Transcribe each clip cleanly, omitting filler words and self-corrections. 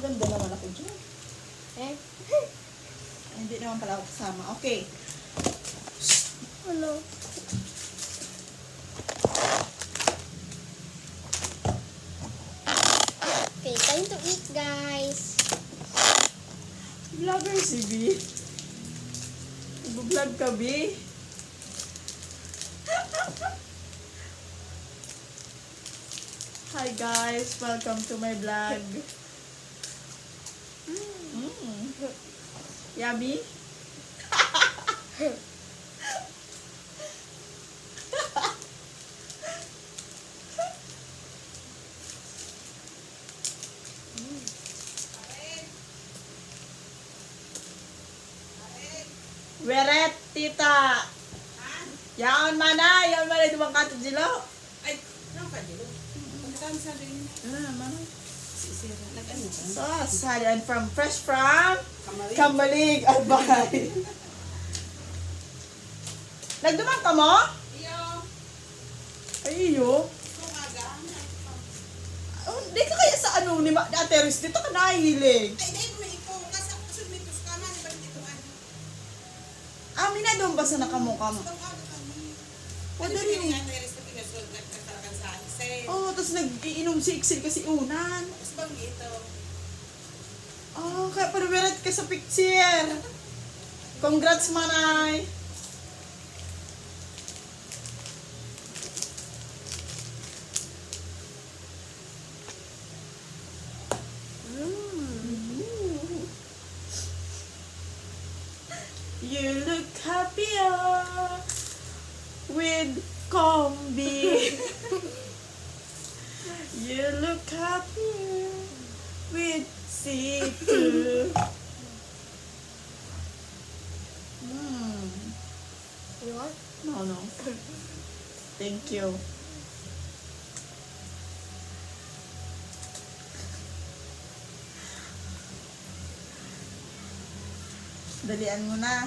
Maganda naman ako dyan. Eh? Hindi naman pala ako kasama. Okay. Ano? Okay, time to eat, guys. Vlogger si B. Nag-vlog ka, B. Hi guys, welcome to my vlog. Yummy? Weret, tita. Yaon mana, dumang kato jilo. Ay, ano ka dito? Pagkatang sa rin. Mana? Sisira. Nag-ano ka? So, sorry, I'm fresh from Kamali. Kamalig, Albay. Nagdumang ka mo? Iyo. Ay, iyo. Tumaga. Oh, di ka kaya sa ano ni Ate Riz, dito ka nahihiling. Ay, dahil may ikaw. Kasi may tuskama. Di ba dito ano? Amin na doon ba sa nakamukha mo? Tumaga kami. O, Ano dali. yung nga tayo sa pinasod? Nagkakalakan sa akin. Oh, tapos nag-iinom si Ixil kasi unan. Tapos bang ito? Oh, kaya parweret ka sa picture. Congrats, manay. You look happier with combi. You look happier with C2. You want? No. Thank you. Dalian mo na.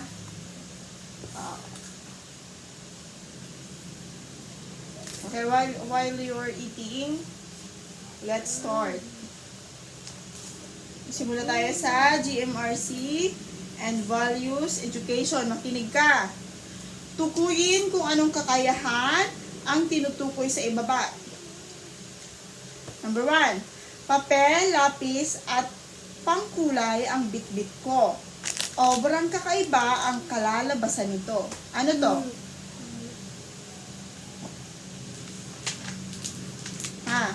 Okay, while you're eating, let's start. Simula tayo sa GMRC and Values Education. Makinig ka. Tukuyin kung anong kakayahan ang tinutukoy sa ibaba. Number 1, papel, lapis, at pangkulay ang bitbit ko. Obrang kakaiba ang kalalabasan nito. Ano to? Ha?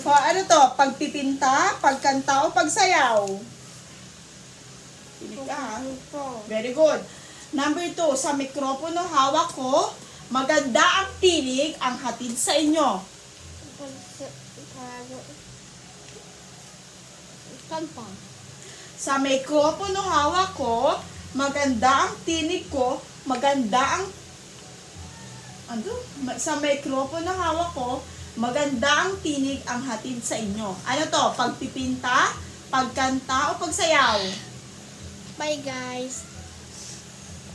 O, ano to? Pagpipinta, pagkanta, o pagsayaw? Pili ka, ha? Very good. Number 2, sa mikropono hawak ko, maganda ang tinig ang hatid sa inyo. Kanta. Sa mikropono hawak ko, maganda ang tinig ko, maganda ang sa mikropono hawak ko, maganda ang tinig ang hatid sa inyo. Ano to? Pagpipinta, pagkanta, o pagsayaw? Bye, guys.